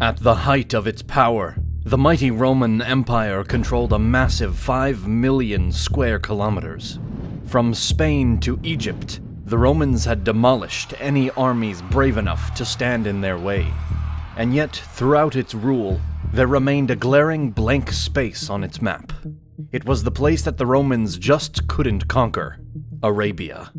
At the height of its power, the mighty Roman Empire controlled a massive 5 million square kilometers. From Spain to Egypt, the Romans had demolished any armies brave enough to stand in their way. And yet, throughout its rule, there remained a glaring blank space on its map. It was the place that the Romans just couldn't conquer: Arabia.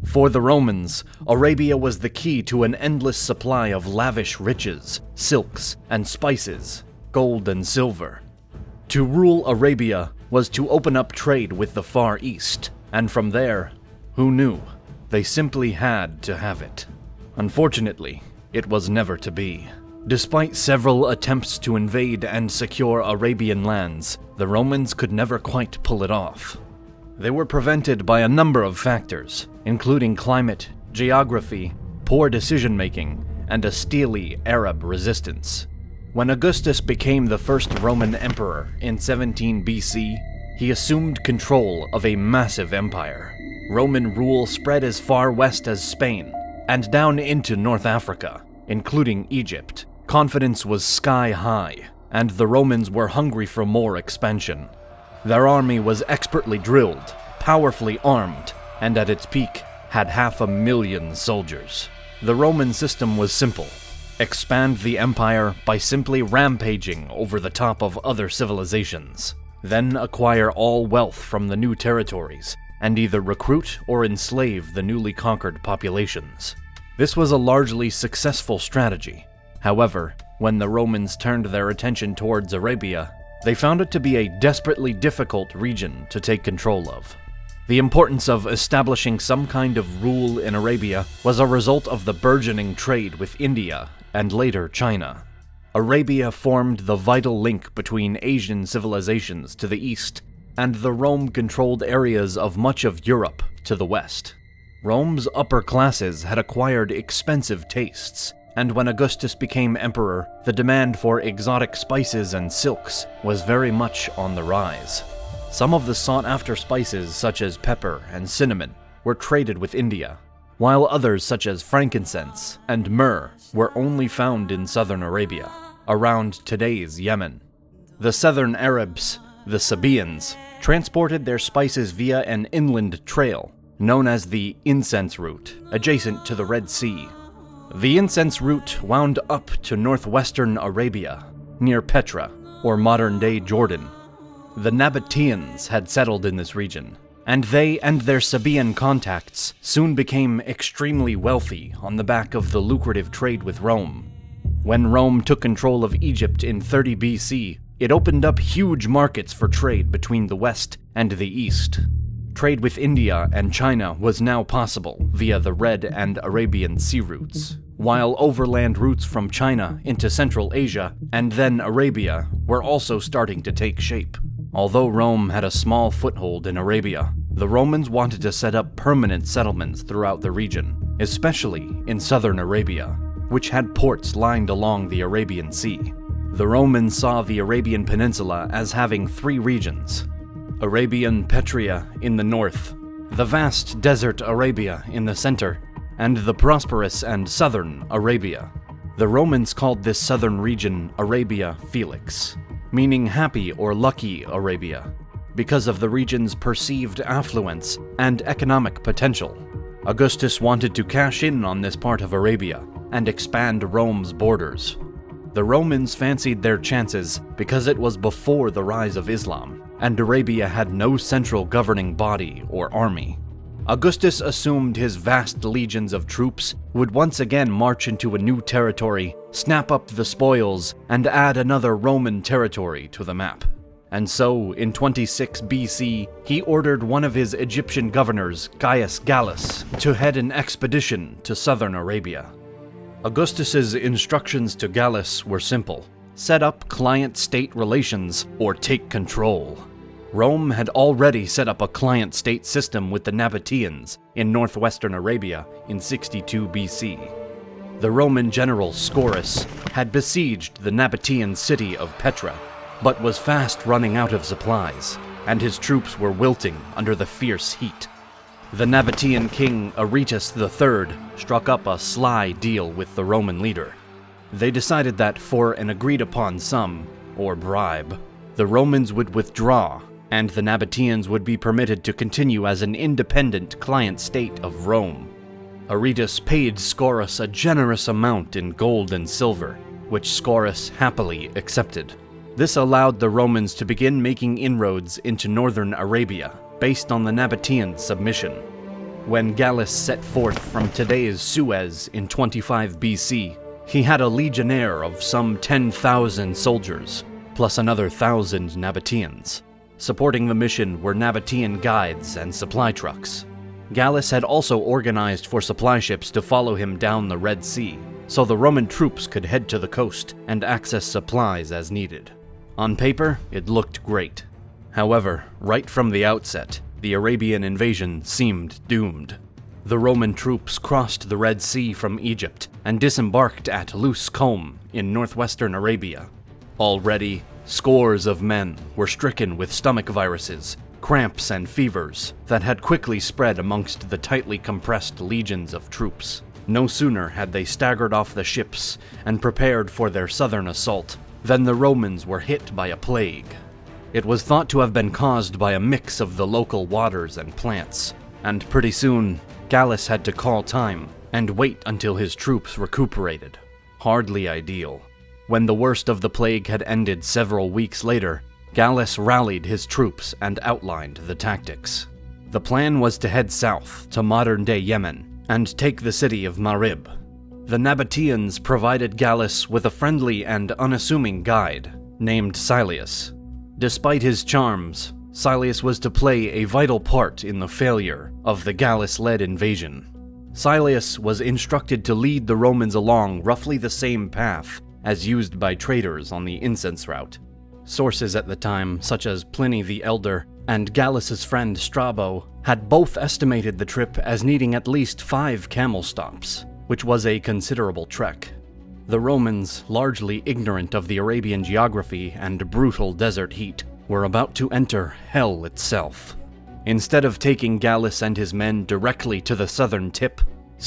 For the Romans, Arabia was the key to an endless supply of lavish riches, silks, and spices, gold and silver. To rule Arabia was to open up trade with the Far East, and from there, who knew? They simply had to have it. Unfortunately, it was never to be. Despite several attempts to invade and secure Arabian lands, the Romans could never quite pull it off. They were prevented by a number of factors, including climate, geography, poor decision-making, and a steely Arab resistance. When Augustus became the first Roman emperor in 17 BC, he assumed control of a massive empire. Roman rule spread as far west as Spain, and down into North Africa, including Egypt. Confidence was sky high, and the Romans were hungry for more expansion. Their army was expertly drilled, powerfully armed, and at its peak had 500,000 soldiers. The Roman system was simple: expand the empire by simply rampaging over the top of other civilizations, then acquire all wealth from the new territories, and either recruit or enslave the newly conquered populations. This was a largely successful strategy. However, when the Romans turned their attention towards Arabia, they found it to be a desperately difficult region to take control of. The importance of establishing some kind of rule in Arabia was a result of the burgeoning trade with India and later China. Arabia formed the vital link between Asian civilizations to the east and the Rome-controlled areas of much of Europe to the west. Rome's upper classes had acquired expensive tastes, and when Augustus became emperor, the demand for exotic spices and silks was very much on the rise. Some of the sought-after spices, such as pepper and cinnamon, were traded with India, while others, such as frankincense and myrrh, were only found in southern Arabia, around today's Yemen. The southern Arabs, the Sabaeans, transported their spices via an inland trail, known as the incense route, adjacent to the Red Sea. The incense route wound up to northwestern Arabia, near Petra, or modern-day Jordan. The Nabateans had settled in this region, and they and their Sabaean contacts soon became extremely wealthy on the back of the lucrative trade with Rome. When Rome took control of Egypt in 30 BC, it opened up huge markets for trade between the West and the East. Trade with India and China was now possible via the Red and Arabian sea routes, while overland routes from China into Central Asia and then Arabia were also starting to take shape. Although Rome had a small foothold in Arabia, the Romans wanted to set up permanent settlements throughout the region, especially in southern Arabia, which had ports lined along the Arabian Sea. The Romans saw the Arabian Peninsula as having 3 regions: Arabian Petria in the north, the vast desert Arabia in the center, and the prosperous and southern Arabia. The Romans called this southern region Arabia Felix, meaning happy or lucky Arabia, because of the region's perceived affluence and economic potential. Augustus wanted to cash in on this part of Arabia and expand Rome's borders. The Romans fancied their chances because it was before the rise of Islam, and Arabia had no central governing body or army. Augustus assumed his vast legions of troops would once again march into a new territory, snap up the spoils, and add another Roman territory to the map. And so, in 26 BC, he ordered one of his Egyptian governors, Aelius Gallus, to head an expedition to southern Arabia. Augustus's instructions to Gallus were simple: set up client-state relations or take control. Rome had already set up a client-state system with the Nabateans in northwestern Arabia in 62 BC. The Roman general Scaurus had besieged the Nabatean city of Petra, but was fast running out of supplies, and his troops were wilting under the fierce heat. The Nabatean king Aretas III struck up a sly deal with the Roman leader. They decided that for an agreed-upon sum, or bribe, the Romans would withdraw, and the Nabateans would be permitted to continue as an independent client state of Rome. Aretas paid Scaurus a generous amount in gold and silver, which Scaurus happily accepted. This allowed the Romans to begin making inroads into northern Arabia, based on the Nabatean submission. When Gallus set forth from today's Suez in 25 BC, he had a legionnaire of some 10,000 soldiers, plus another 1,000 Nabateans. Supporting the mission were Nabatean guides and supply trucks. Gallus had also organized for supply ships to follow him down the Red Sea, so the Roman troops could head to the coast and access supplies as needed. On paper, it looked great. However, right from the outset, the Arabian invasion seemed doomed. The Roman troops crossed the Red Sea from Egypt and disembarked at Lus Qom in northwestern Arabia. Already, scores of men were stricken with stomach viruses, cramps, and fevers that had quickly spread amongst the tightly compressed legions of troops. No sooner had they staggered off the ships and prepared for their southern assault than the Romans were hit by a plague. It was thought to have been caused by a mix of the local waters and plants, and pretty soon, Gallus had to call time and wait until his troops recuperated. Hardly ideal. When the worst of the plague had ended several weeks later, Gallus rallied his troops and outlined the tactics. The plan was to head south to modern-day Yemen and take the city of Marib. The Nabateans provided Gallus with a friendly and unassuming guide named Aelius. Despite his charms, Aelius was to play a vital part in the failure of the Gallus-led invasion. Aelius was instructed to lead the Romans along roughly the same path as used by traders on the incense route. Sources at the time, such as Pliny the Elder and Gallus's friend Strabo, had both estimated the trip as needing at least 5 camel stops, which was a considerable trek. The Romans, largely ignorant of the Arabian geography and brutal desert heat, were about to enter hell itself. Instead of taking Gallus and his men directly to the southern tip,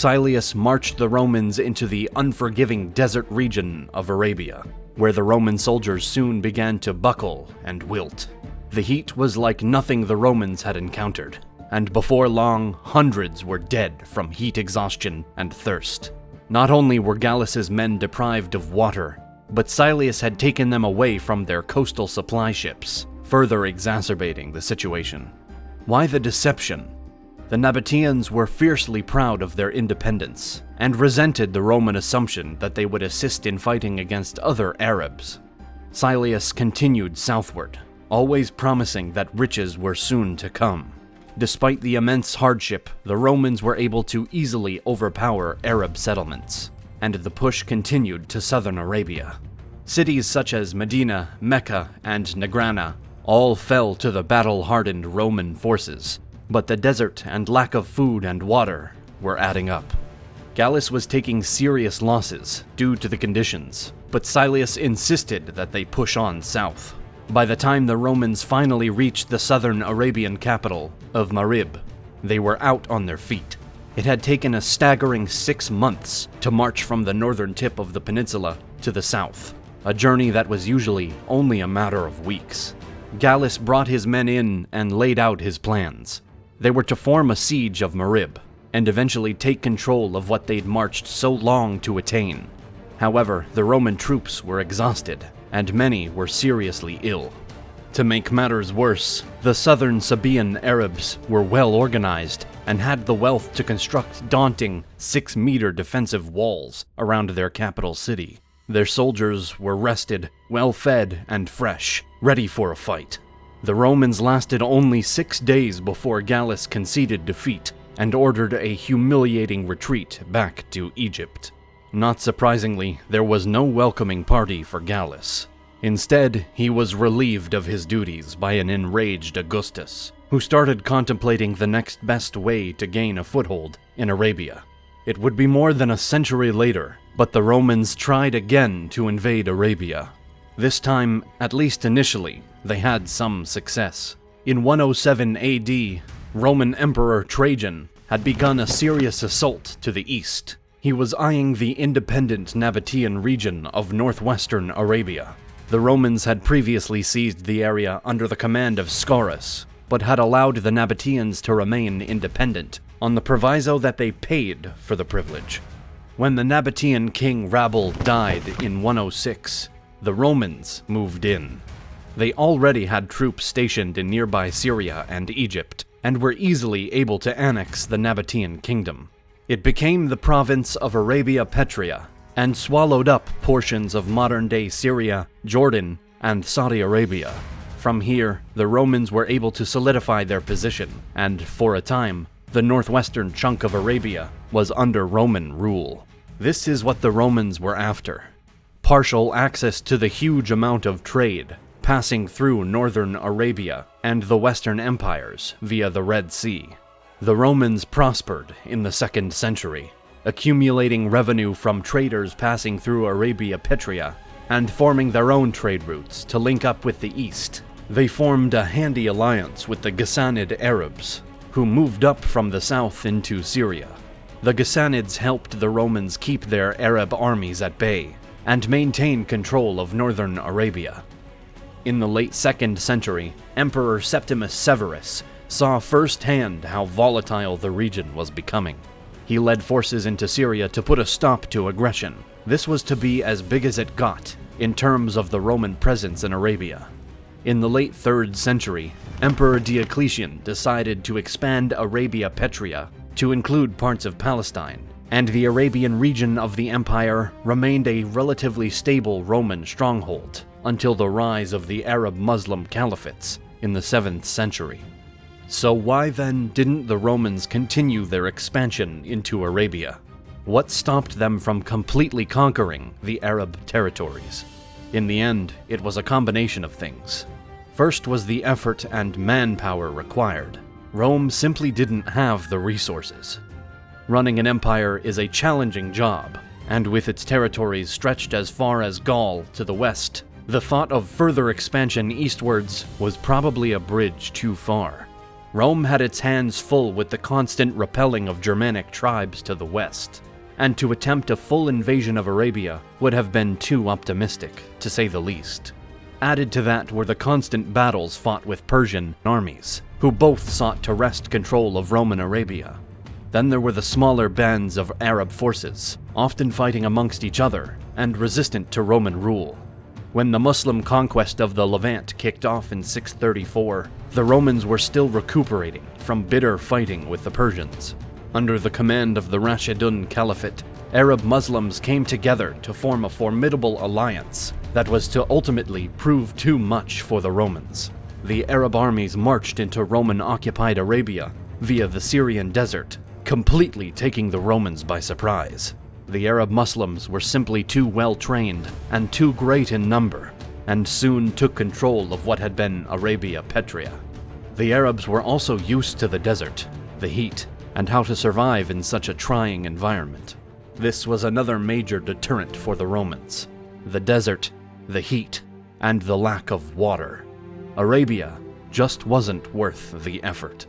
Aelius marched the Romans into the unforgiving desert region of Arabia, where the Roman soldiers soon began to buckle and wilt. The heat was like nothing the Romans had encountered, and before long, hundreds were dead from heat exhaustion and thirst. Not only were Gallus's men deprived of water, but Aelius had taken them away from their coastal supply ships, further exacerbating the situation. Why the deception? The Nabateans were fiercely proud of their independence, and resented the Roman assumption that they would assist in fighting against other Arabs. Aelius continued southward, always promising that riches were soon to come. Despite the immense hardship, the Romans were able to easily overpower Arab settlements, and the push continued to southern Arabia. Cities such as Medina, Mecca, and Negrana all fell to the battle-hardened Roman forces, but the desert and lack of food and water were adding up. Gallus was taking serious losses due to the conditions, but Aelius insisted that they push on south. By the time the Romans finally reached the southern Arabian capital of Marib, they were out on their feet. It had taken a staggering 6 months to march from the northern tip of the peninsula to the south, a journey that was usually only a matter of weeks. Gallus brought his men in and laid out his plans. They were to form a siege of Marib, and eventually take control of what they'd marched so long to attain. However, the Roman troops were exhausted, and many were seriously ill. To make matters worse, the southern Sabaean Arabs were well organized and had the wealth to construct daunting 6-meter defensive walls around their capital city. Their soldiers were rested, well-fed, and fresh, ready for a fight. The Romans lasted only 6 days before Gallus conceded defeat and ordered a humiliating retreat back to Egypt. Not surprisingly, there was no welcoming party for Gallus. Instead, he was relieved of his duties by an enraged Augustus, who started contemplating the next best way to gain a foothold in Arabia. It would be more than a century later, but the Romans tried again to invade Arabia. This time, at least initially, they had some success. In 107 AD, Roman Emperor Trajan had begun a serious assault to the east. He was eyeing the independent Nabatean region of northwestern Arabia. The Romans had previously seized the area under the command of Scaurus, but had allowed the Nabateans to remain independent, on the proviso that they paid for the privilege. When the Nabatean king Rabel died in 106, the Romans moved in. They already had troops stationed in nearby Syria and Egypt, and were easily able to annex the Nabatean kingdom. It became the province of Arabia Petrea, and swallowed up portions of modern-day Syria, Jordan, and Saudi Arabia. From here, the Romans were able to solidify their position, and for a time, the northwestern chunk of Arabia was under Roman rule. This is what the Romans were after: partial access to the huge amount of trade passing through northern Arabia and the Western empires via the Red Sea. The Romans prospered in the 2nd century, accumulating revenue from traders passing through Arabia Petrea and forming their own trade routes to link up with the east. They formed a handy alliance with the Ghassanid Arabs, who moved up from the south into Syria. The Ghassanids helped the Romans keep their Arab armies at bay and maintain control of northern Arabia. In the late 2nd century, Emperor Septimus Severus saw firsthand how volatile the region was becoming. He led forces into Syria to put a stop to aggression. This was to be as big as it got in terms of the Roman presence in Arabia. In the late 3rd century, Emperor Diocletian decided to expand Arabia Petrea to include parts of Palestine, and the Arabian region of the empire remained a relatively stable Roman stronghold until the rise of the Arab Muslim caliphates in the 7th century. So why then didn't the Romans continue their expansion into Arabia? What stopped them from completely conquering the Arab territories? In the end, it was a combination of things. First was the effort and manpower required. Rome simply didn't have the resources. Running an empire is a challenging job, and with its territories stretched as far as Gaul to the west, the thought of further expansion eastwards was probably a bridge too far. Rome had its hands full with the constant repelling of Germanic tribes to the west, and to attempt a full invasion of Arabia would have been too optimistic, to say the least. Added to that were the constant battles fought with Persian armies, who both sought to wrest control of Roman Arabia. Then there were the smaller bands of Arab forces, often fighting amongst each other and resistant to Roman rule. When the Muslim conquest of the Levant kicked off in 634, the Romans were still recuperating from bitter fighting with the Persians. Under the command of the Rashidun Caliphate, Arab Muslims came together to form a formidable alliance that was to ultimately prove too much for the Romans. The Arab armies marched into Roman-occupied Arabia via the Syrian desert, completely taking the Romans by surprise. The Arab Muslims were simply too well trained and too great in number, and soon took control of what had been Arabia Petrea. The Arabs were also used to the desert, the heat, and how to survive in such a trying environment. This was another major deterrent for the Romans: the desert, the heat, and the lack of water. Arabia just wasn't worth the effort.